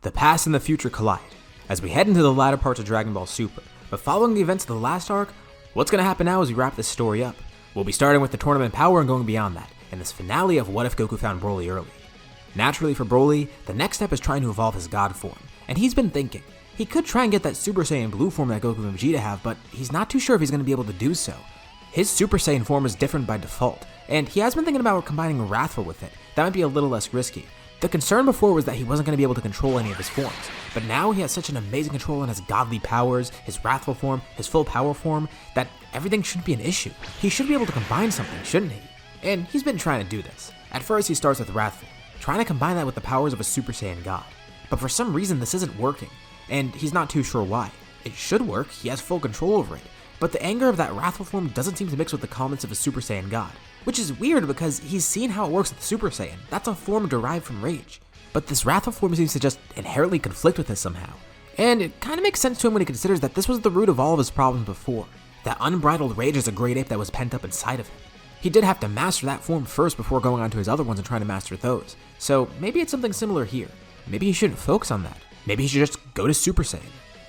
The past and the future collide as we head into the latter parts of Dragon Ball Super. But following the events of the last arc, what's going to happen now as we wrap this story up? We'll be starting with the tournament power and going beyond that in this finale of What If Goku Found Broly Early. Naturally for Broly, the next step is trying to evolve his God form, and he's been thinking. He could try and get that Super Saiyan Blue form that Goku and Vegeta have, but he's not too sure if he's going to be able to do so. His Super Saiyan form is different by default, and he has been thinking about combining Wrathful with it. That might be a little less risky. The concern before was that he wasn't going to be able to control any of his forms, but now he has such an amazing control on his godly powers, his Wrathful form, his full power form, that everything shouldn't be an issue. He should be able to combine something, shouldn't he? And he's been trying to do this. At first he starts with Wrathful, trying to combine that with the powers of a Super Saiyan God. But for some reason this isn't working, and he's not too sure why. It should work, he has full control over it, but the anger of that Wrathful form doesn't seem to mix with the calmness of a Super Saiyan God. Which is weird because he's seen how it works with Super Saiyan. That's a form derived from rage. But this Wrathful form seems to just inherently conflict with this somehow. And it kind of makes sense to him when he considers that this was the root of all of his problems before. That unbridled rage as a great ape that was pent up inside of him. He did have to master that form first before going on to his other ones and trying to master those. So maybe it's something similar here. Maybe he shouldn't focus on that. Maybe he should just go to Super Saiyan.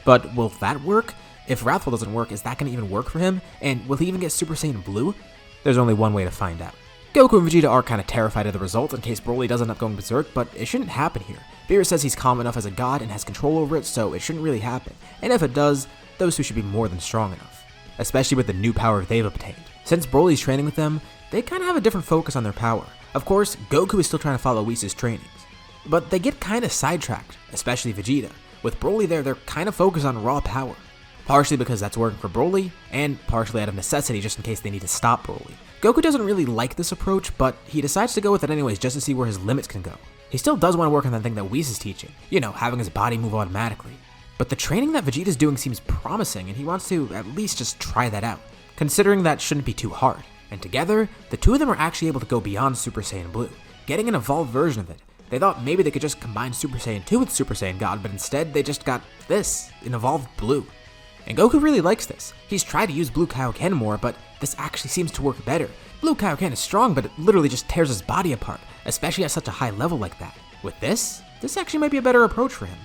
But will that work? If Wrathful doesn't work, is that going to even work for him? And will he even get Super Saiyan Blue? There's only one way to find out. Goku and Vegeta are kind of terrified of the result in case Broly does end up going berserk, but it shouldn't happen here. Beerus says he's calm enough as a god and has control over it, so it shouldn't really happen. And if it does, those two should be more than strong enough. Especially with the new power they've obtained. Since Broly's training with them, they kind of have a different focus on their power. Of course, Goku is still trying to follow Whis' trainings. But they get kind of sidetracked, especially Vegeta. With Broly there, they're kind of focused on raw power. Partially because that's working for Broly, and partially out of necessity just in case they need to stop Broly. Goku doesn't really like this approach, but he decides to go with it anyways just to see where his limits can go. He still does want to work on that thing that Whis is teaching, having his body move automatically. But the training that Vegeta's doing seems promising, and he wants to at least just try that out, considering that shouldn't be too hard. And together, the two of them are actually able to go beyond Super Saiyan Blue, getting an evolved version of it. They thought maybe they could just combine Super Saiyan 2 with Super Saiyan God, but instead they just got this, an evolved Blue. And Goku really likes this. He's tried to use Blue Kaioken more, but this actually seems to work better. Blue Kaioken is strong, but it literally just tears his body apart, especially at such a high level like that. With this actually might be a better approach for him.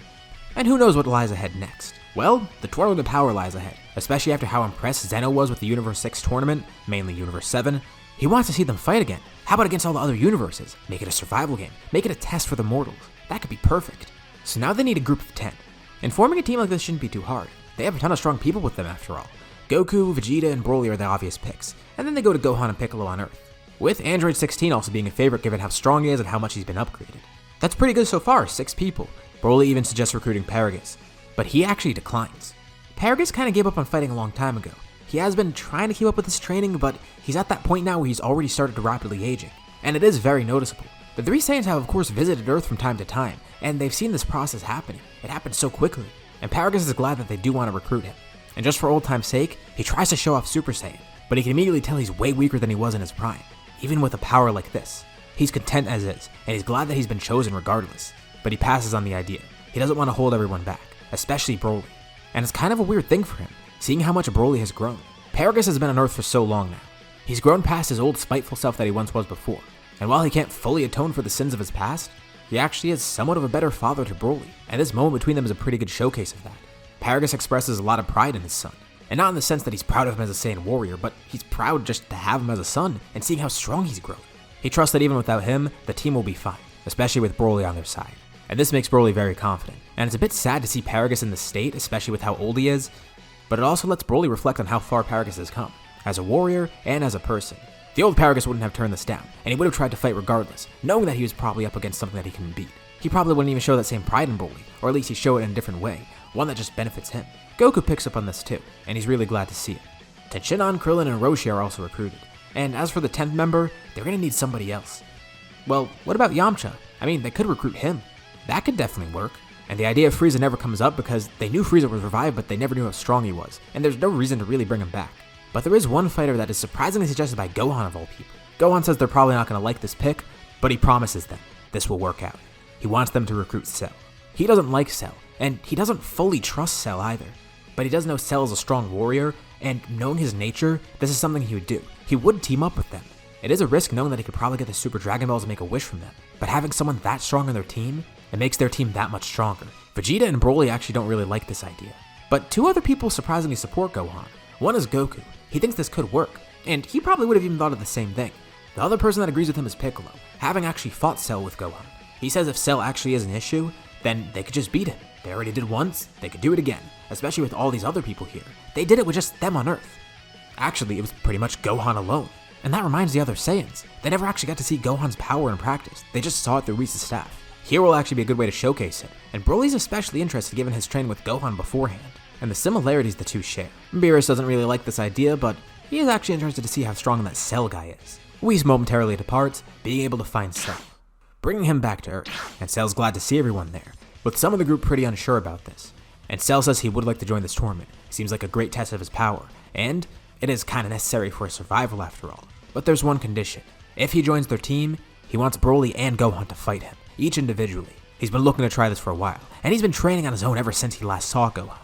And who knows what lies ahead next? Well, the tournament of power lies ahead, especially after how impressed Zeno was with the Universe 6 tournament, mainly Universe 7. He wants to see them fight again. How about against all the other universes? Make it a survival game. Make it a test for the mortals. That could be perfect. So now they need a group of 10. And forming a team like this shouldn't be too hard. They have a ton of strong people with them after all. Goku, Vegeta, and Broly are the obvious picks, and then they go to Gohan and Piccolo on Earth, with Android 16 also being a favorite given how strong he is and how much he's been upgraded. That's pretty good so far, 6 people. Broly even suggests recruiting Paragus, but he actually declines. Paragus kind of gave up on fighting a long time ago. He has been trying to keep up with his training, but he's at that point now where he's already started to rapidly aging, and it is very noticeable. The 3 Saiyans have of course visited Earth from time to time, and they've seen this process happening. It happened so quickly. And Paragus is glad that they do want to recruit him. And just for old time's sake, he tries to show off Super Saiyan, but he can immediately tell he's way weaker than he was in his prime, even with a power like this. He's content as is, and he's glad that he's been chosen regardless, but he passes on the idea. He doesn't want to hold everyone back, especially Broly. And it's kind of a weird thing for him, seeing how much Broly has grown. Paragus has been on Earth for so long now. He's grown past his old spiteful self that he once was before, and while he can't fully atone for the sins of his past, he actually is somewhat of a better father to Broly, and this moment between them is a pretty good showcase of that. Paragus expresses a lot of pride in his son, and not in the sense that he's proud of him as a Saiyan warrior, but he's proud just to have him as a son and seeing how strong he's grown. He trusts that even without him, the team will be fine, especially with Broly on their side. And this makes Broly very confident, and it's a bit sad to see Paragus in this state, especially with how old he is, but it also lets Broly reflect on how far Paragus has come, as a warrior and as a person. The old Paragus wouldn't have turned this down, and he would have tried to fight regardless, knowing that he was probably up against something that he couldn't beat. He probably wouldn't even show that same pride in Broly, or at least he'd show it in a different way, one that just benefits him. Goku picks up on this too, and he's really glad to see it. Tenshinhan, Krillin, and Roshi are also recruited, and as for the 10th member, they're gonna need somebody else. Well, what about Yamcha? I mean, they could recruit him. That could definitely work. And the idea of Frieza never comes up because they knew Frieza was revived, but they never knew how strong he was, and there's no reason to really bring him back. But there is one fighter that is surprisingly suggested by Gohan of all people. Gohan says they're probably not going to like this pick, but he promises them this will work out. He wants them to recruit Cell. He doesn't like Cell, and he doesn't fully trust Cell either. But he does know Cell is a strong warrior, and knowing his nature, this is something he would do. He would team up with them. It is a risk knowing that he could probably get the Super Dragon Balls and make a wish from them, but having someone that strong on their team, It makes their team that much stronger. Vegeta and Broly actually don't really like this idea. But two other people surprisingly support Gohan. One is Goku. He thinks this could work, and he probably would have even thought of the same thing. The other person that agrees with him is Piccolo, having actually fought Cell with Gohan. He says if Cell actually is an issue, then they could just beat him. They already did once, they could do it again, especially with all these other people here. They did it with just them on Earth. Actually, it was pretty much Gohan alone. And that reminds the other Saiyans. They never actually got to see Gohan's power in practice. They just saw it through Whis' staff. Here will actually be a good way to showcase it, and Broly's especially interested given his training with Gohan beforehand, and the similarities the two share. Beerus doesn't really like this idea, but he is actually interested to see how strong that Cell guy is. Whis momentarily departs, being able to find Cell, bringing him back to Earth, and Cell's glad to see everyone there, with some of the group pretty unsure about this. And Cell says he would like to join this tournament. Seems like a great test of his power, and it is kinda necessary for his survival after all. But there's one condition. If he joins their team, he wants Broly and Gohan to fight him, each individually. He's been looking to try this for a while, and he's been training on his own ever since he last saw Gohan.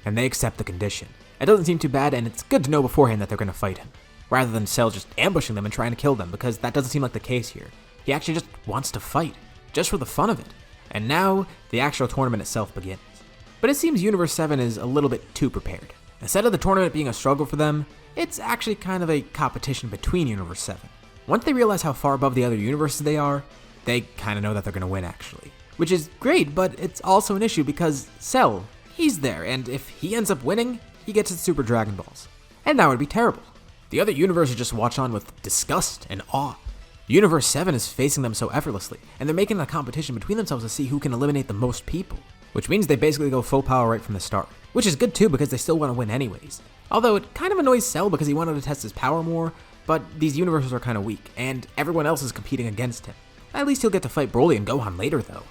And they accept the condition. It doesn't seem too bad, and it's good to know beforehand that they're gonna fight him, rather than Cell just ambushing them and trying to kill them, because that doesn't seem like the case here. He actually just wants to fight, just for the fun of it. And now, the actual tournament itself begins. But it seems Universe 7 is a little bit too prepared. Instead of the tournament being a struggle for them, it's actually kind of a competition between Universe 7. Once they realize how far above the other universes they are, they kind of know that they're going to win actually. Which is great, but it's also an issue because Cell, he's there, and if he ends up winning, he gets his Super Dragon Balls. And that would be terrible. The other universes just watch on with disgust and awe. Universe 7 is facing them so effortlessly, and they're making a competition between themselves to see who can eliminate the most people. Which means they basically go full power right from the start. Which is good too because they still want to win anyways. Although it kind of annoys Cell because he wanted to test his power more, but these universes are kind of weak, and everyone else is competing against him. At least he'll get to fight Broly and Gohan later though.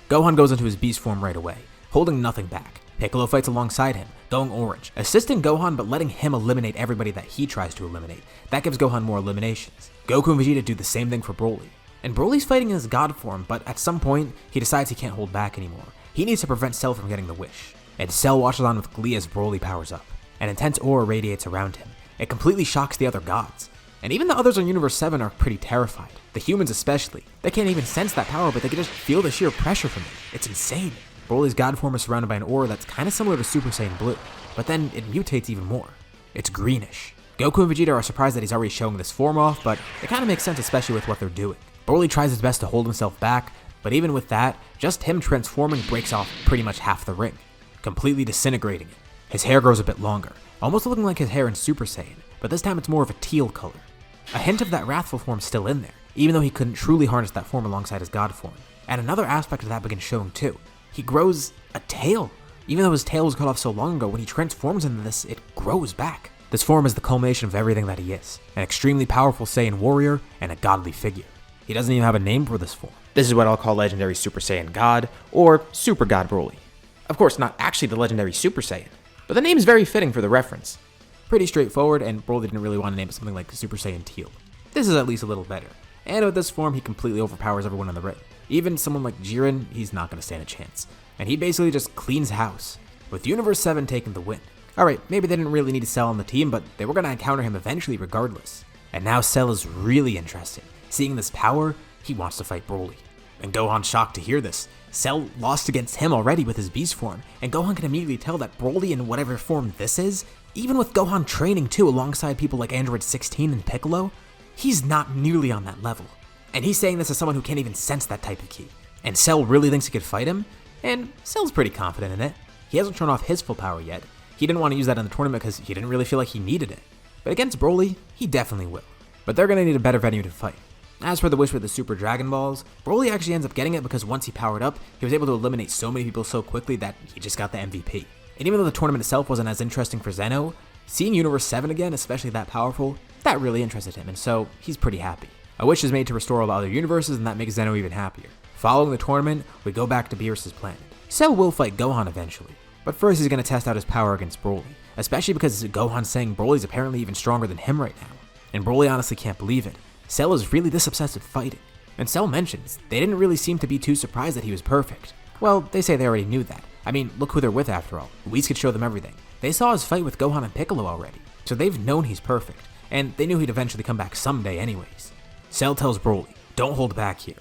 Gohan goes into his beast form right away, holding nothing back. Piccolo fights alongside him, going orange, assisting Gohan but letting him eliminate everybody that he tries to eliminate. That gives Gohan more eliminations. Goku and Vegeta do the same thing for Broly. And Broly's fighting in his god form, but at some point, he decides he can't hold back anymore. He needs to prevent Cell from getting the wish. And Cell watches on with glee as Broly powers up. An intense aura radiates around him. It completely shocks the other gods. And even the others on Universe 7 are pretty terrified. The humans especially. They can't even sense that power, but they can just feel the sheer pressure from it. It's insane. Broly's god form is surrounded by an aura that's kind of similar to Super Saiyan Blue, but then it mutates even more. It's greenish. Goku and Vegeta are surprised that he's already showing this form off, but it kind of makes sense especially with what they're doing. Broly tries his best to hold himself back, but even with that, just him transforming breaks off pretty much half the ring, completely disintegrating it. His hair grows a bit longer, almost looking like his hair in Super Saiyan, but this time it's more of a teal color. A hint of that wrathful form still in there, even though he couldn't truly harness that form alongside his god form. And another aspect of that begins showing too. He grows a tail. Even though his tail was cut off so long ago, when he transforms into this, it grows back. This form is the culmination of everything that he is, an extremely powerful Saiyan warrior and a godly figure. He doesn't even have a name for this form. This is what I'll call Legendary Super Saiyan God, or Super God Broly. Of course, not actually the Legendary Super Saiyan, but the name is very fitting for the reference. Pretty straightforward, and Broly didn't really want to name it something like Super Saiyan Teal. This is at least a little better, and with this form, he completely overpowers everyone in the ring. Even someone like Jiren, he's not going to stand a chance. And he basically just cleans house, with Universe 7 taking the win. Alright, maybe they didn't really need to Cell on the team, but they were going to encounter him eventually regardless. And now Cell is really interested. Seeing this power, he wants to fight Broly. And Gohan's shocked to hear this. Cell lost against him already with his beast form, and Gohan can immediately tell that Broly in whatever form this is, even with Gohan training too alongside people like Android 16 and Piccolo, he's not nearly on that level. And he's saying this as someone who can't even sense that type of ki. And Cell really thinks he could fight him, and Cell's pretty confident in it. He hasn't shown off his full power yet. He didn't want to use that in the tournament because he didn't really feel like he needed it. But against Broly, he definitely will. But they're going to need a better venue to fight. As for the wish with the Super Dragon Balls, Broly actually ends up getting it because once he powered up, he was able to eliminate so many people so quickly that he just got the MVP. And even though the tournament itself wasn't as interesting for Zeno, seeing Universe 7 again, especially that powerful, that really interested him, and so he's pretty happy. A wish is made to restore all the other universes, and that makes Zeno even happier. Following the tournament, we go back to Beerus' planet. Cell will fight Gohan eventually, but first he's going to test out his power against Broly, especially because Gohan's saying Broly's apparently even stronger than him right now. And Broly honestly can't believe it. Cell is really this obsessed with fighting. And Cell mentions, they didn't really seem to be too surprised that he was perfect. Well, they say they already knew that. I mean, look who they're with after all. Whis could show them everything. They saw his fight with Gohan and Piccolo already, so they've known he's perfect, and they knew he'd eventually come back someday anyways. Cell tells Broly, don't hold back here.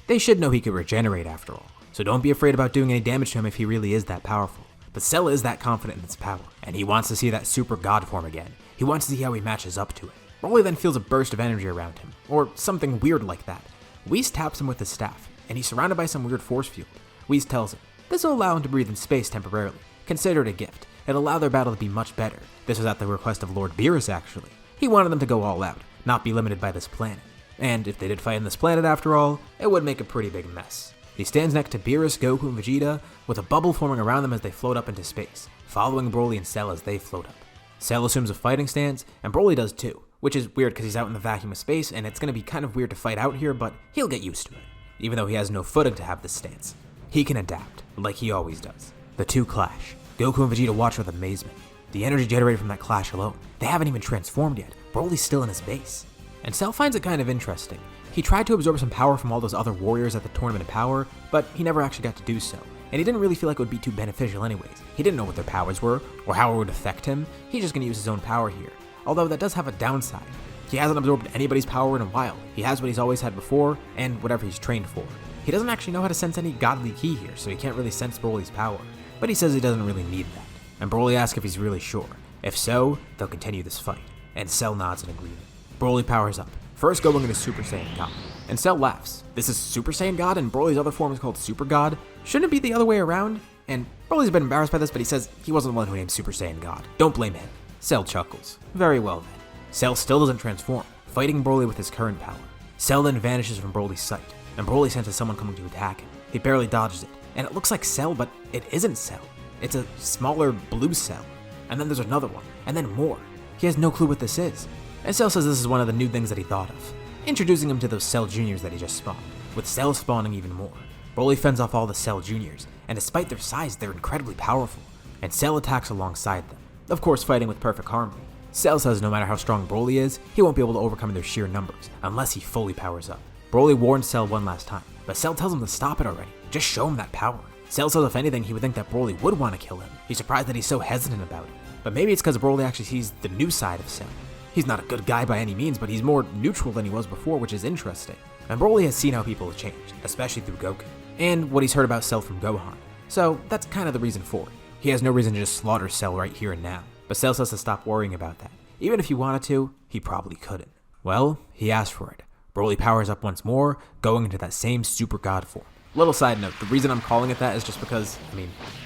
They should know he could regenerate after all. so don't be afraid about doing any damage to him if he really is that powerful. But Cell is that confident in his power, and he wants to see that super god form again. He wants to see how he matches up to it. Broly then feels a burst of energy around him, or something weird like that. Whis taps him with his staff, and he's surrounded by some weird force field. Whis tells him, this will allow him to breathe in space temporarily. Consider it a gift. It'll allow their battle to be much better. This was at the request of Lord Beerus, actually. He wanted them to go all out, not be limited by this planet. And if they did fight on this planet after all, it would make a pretty big mess. He stands next to Beerus, Goku, and Vegeta, with a bubble forming around them as they float up into space, following Broly and Cell as they float up. Cell assumes a fighting stance, and Broly does too, which is weird because he's out in the vacuum of space, and it's going to be kind of weird to fight out here, but he'll get used to it. Even though he has no footing to have this stance, he can adapt, like he always does. The two clash. Goku and Vegeta watch with amazement. The energy generated from that clash alone. They haven't even transformed yet. Broly's still in his base. And Cell finds it kind of interesting. He tried to absorb some power from all those other warriors at the Tournament of Power, but he never actually got to do so. And he didn't really feel like it would be too beneficial anyways. He didn't know what their powers were, or how it would affect him. He's just going to use his own power here. Although that does have a downside. He hasn't absorbed anybody's power in a while. He has what he's always had before, and whatever he's trained for. He doesn't actually know how to sense any godly ki here, so he can't really sense Broly's power. But he says he doesn't really need that. And Broly asks if he's really sure. If so, they'll continue this fight. And Cell nods in agreement. Broly powers up, first going into Super Saiyan God. And Cell laughs. This is Super Saiyan God and Broly's other form is called Super God? Shouldn't it be the other way around? And Broly's been embarrassed by this, but he says he wasn't the one who named Super Saiyan God. Don't blame him. Cell chuckles. Very well then. Cell still doesn't transform, fighting Broly with his current power. Cell then vanishes from Broly's sight, and Broly senses someone coming to attack him. He barely dodges it, and it looks like Cell, but it isn't Cell. It's a smaller blue Cell. And then there's another one, and then more. He has no clue what this is. And Cell says this is one of the new things that he thought of, introducing him to those Cell Juniors that he just spawned, with Cell spawning even more. Broly fends off all the Cell Juniors, and despite their size, they're incredibly powerful, and Cell attacks alongside them, of course fighting with perfect harmony. Cell says no matter how strong Broly is, he won't be able to overcome their sheer numbers, unless he fully powers up. Broly warns Cell one last time, but Cell tells him to stop it already, just show him that power. Cell says if anything, he would think that Broly would want to kill him. He's surprised that he's so hesitant about it. But maybe it's because Broly actually sees the new side of Cell. He's not a good guy by any means, but he's more neutral than he was before, which is interesting. And Broly has seen how people have changed, especially through Goku, and what he's heard about Cell from Gohan. So that's kind of the reason for it. He has no reason to just slaughter Cell right here and now. But Cell says to stop worrying about that. Even if he wanted to, he probably couldn't. Well, he asked for it. Broly powers up once more, going into that same Super God form. Little side note, the reason I'm calling it that is just because,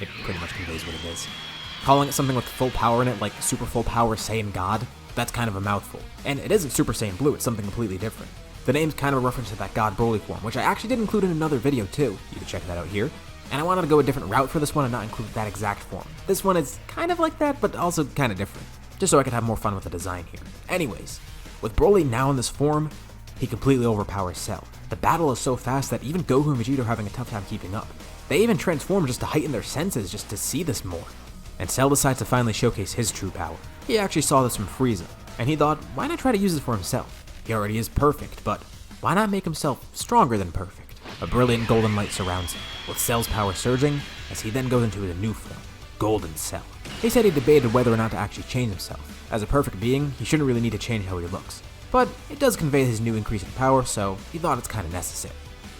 it pretty much conveys what it is. Calling it something with full power in it, like Super Full Power Saiyan God, that's kind of a mouthful. And it isn't Super Saiyan Blue, it's something completely different. The name's kind of a reference to that God Broly form, which I actually did include in another video too. You can check that out here. And I wanted to go a different route for this one and not include that exact form. This one is kind of like that, but also kind of different. Just so I could have more fun with the design here. Anyways, with Broly now in this form, he completely overpowers Cell. The battle is so fast that even Goku and Vegeta are having a tough time keeping up. They even transform just to heighten their senses just to see this more. And Cell decides to finally showcase his true power. He actually saw this from Frieza, and he thought, why not try to use it for himself? He already is perfect, but why not make himself stronger than perfect? A brilliant golden light surrounds him, with Cell's power surging, as he then goes into his new form, Golden Cell. He said he debated whether or not to actually change himself. As a perfect being, he shouldn't really need to change how he looks. But it does convey his new increase in power, so he thought it's kind of necessary.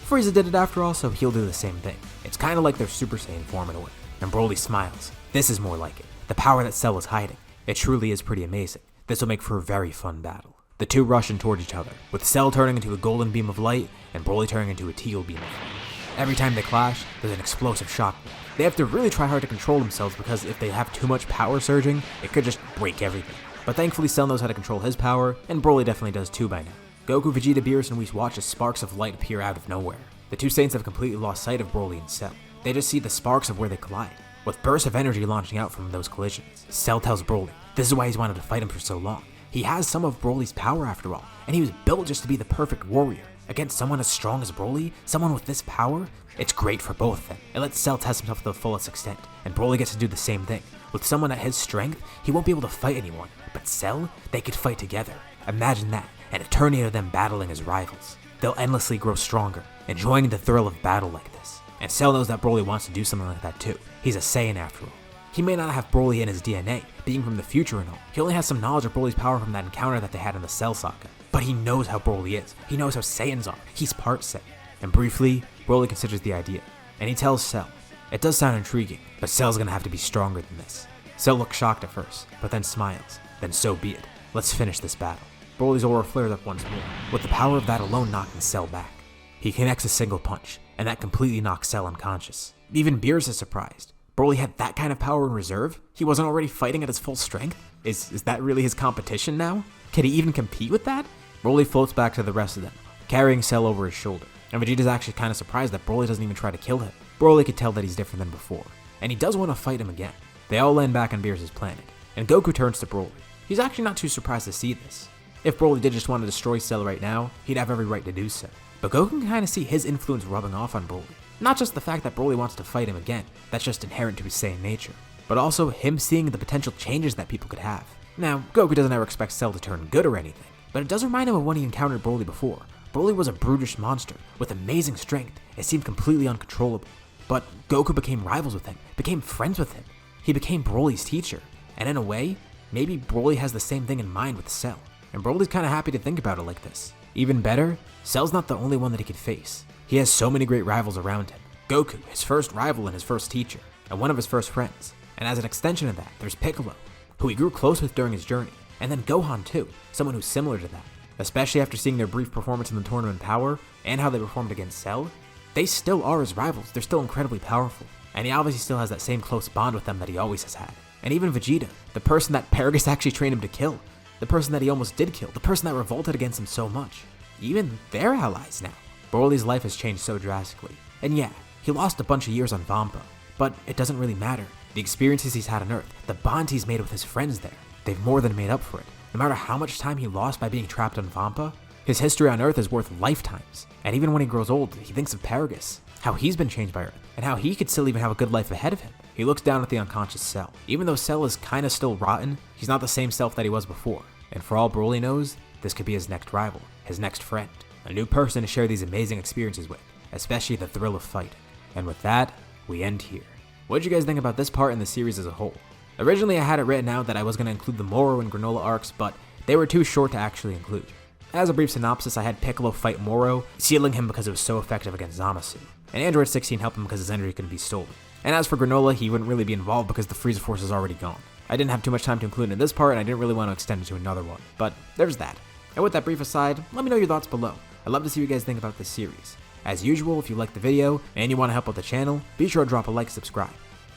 Frieza did it after all, so he'll do the same thing. It's kind of like their Super Saiyan form in a way. And Broly smiles. This is more like it. The power that Cell is hiding. It truly is pretty amazing. This will make for a very fun battle. The two rush in toward each other, with Cell turning into a golden beam of light and Broly turning into a teal beam of light. Every time they clash, there's an explosive shockwave. They have to really try hard to control themselves because if they have too much power surging, it could just break everything. But thankfully Cell knows how to control his power, and Broly definitely does too by now. Goku, Vegeta, Beerus, and Whis watch as sparks of light appear out of nowhere. The two Saiyans have completely lost sight of Broly and Cell. They just see the sparks of where they collide, with bursts of energy launching out from those collisions. Cell tells Broly this is why he's wanted to fight him for so long. He has some of Broly's power after all, and he was built just to be the perfect warrior. Against someone as strong as Broly, someone with this power, it's great for both of them. It lets Cell test himself to the fullest extent, and Broly gets to do the same thing. With someone at his strength, he won't be able to fight anyone, but Cell, they could fight together. Imagine that, an eternity of them battling as rivals. They'll endlessly grow stronger, enjoying the thrill of battle like this. And Cell knows that Broly wants to do something like that too. He's a Saiyan after all. He may not have Broly in his DNA, being from the future and all. He only has some knowledge of Broly's power from that encounter that they had in the Cell Saga. But he knows how Broly is. He knows how Saiyans are. He's part Saiyan. And briefly, Broly considers the idea. and he tells Cell. It does sound intriguing, but Cell's gonna have to be stronger than this. Cell looks shocked at first, but then smiles. Then so be it. Let's finish this battle. Broly's aura flares up once more, with the power of that alone knocking Cell back. He connects a single punch, and that completely knocks Cell unconscious. Even Beerus is surprised. Broly had that kind of power in reserve? He wasn't already fighting at his full strength? Is that really his competition now? Can he even compete with that? Broly floats back to the rest of them, carrying Cell over his shoulder. And Vegeta's actually kind of surprised that Broly doesn't even try to kill him. Broly could tell that he's different than before, and he does want to fight him again. They all land back on Beerus' planet, and Goku turns to Broly. He's actually not too surprised to see this. If Broly did just want to destroy Cell right now, he'd have every right to do so. But Goku can kind of see his influence rubbing off on Broly. Not just the fact that Broly wants to fight him again, that's just inherent to his Saiyan nature, but also him seeing the potential changes that people could have. Now, Goku doesn't ever expect Cell to turn good or anything, but it does remind him of when he encountered Broly before. Broly was a brutish monster with amazing strength. It seemed completely uncontrollable. But Goku became rivals with him, became friends with him. He became Broly's teacher. And in a way, maybe Broly has the same thing in mind with Cell. And Broly's kind of happy to think about it like this. Even better, Cell's not the only one that he could face. He has so many great rivals around him. Goku, his first rival and his first teacher, and one of his first friends. And as an extension of that, there's Piccolo, who he grew close with during his journey. And then Gohan too, someone who's similar to that. Especially after seeing their brief performance in the Tournament Power, and how they performed against Cell, they still are his rivals. They're still incredibly powerful. And he obviously still has that same close bond with them that he always has had. And even Vegeta, the person that Paragus actually trained him to kill, the person that he almost did kill, the person that revolted against him so much. Even they're allies now. Broly's life has changed so drastically. And yeah, he lost a bunch of years on Vampa, but it doesn't really matter. The experiences he's had on Earth, the bonds he's made with his friends there, they've more than made up for it. No matter how much time he lost by being trapped on Vampa, his history on Earth is worth lifetimes. And even when he grows old, he thinks of Paragus, how he's been changed by Earth, and how he could still even have a good life ahead of him. He looks down at the unconscious Cell. Even though Cell is kinda still rotten, he's not the same self that he was before. And for all Broly knows, this could be his next rival, his next friend, a new person to share these amazing experiences with, especially the thrill of fighting. And with that, we end here. What did you guys think about this part in the series as a whole? Originally I had it written out that I was going to include the Moro and Granola arcs, but they were too short to actually include. As a brief synopsis, I had Piccolo fight Moro, sealing him because it was so effective against Zamasu, and Android 16 helped him because his energy couldn't be stolen. And as for Granola, he wouldn't really be involved because the Frieza Force is already gone. I didn't have too much time to include it in this part, and I didn't really want to extend it to another one, but there's that. And with that brief aside, let me know your thoughts below. I'd love to see what you guys think about this series. As usual, if you like the video and you want to help out the channel, be sure to drop a like and subscribe.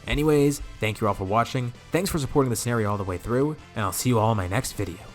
Anyways, thank you all for watching, thanks for supporting the scenario all the way through, and I'll see you all in my next video.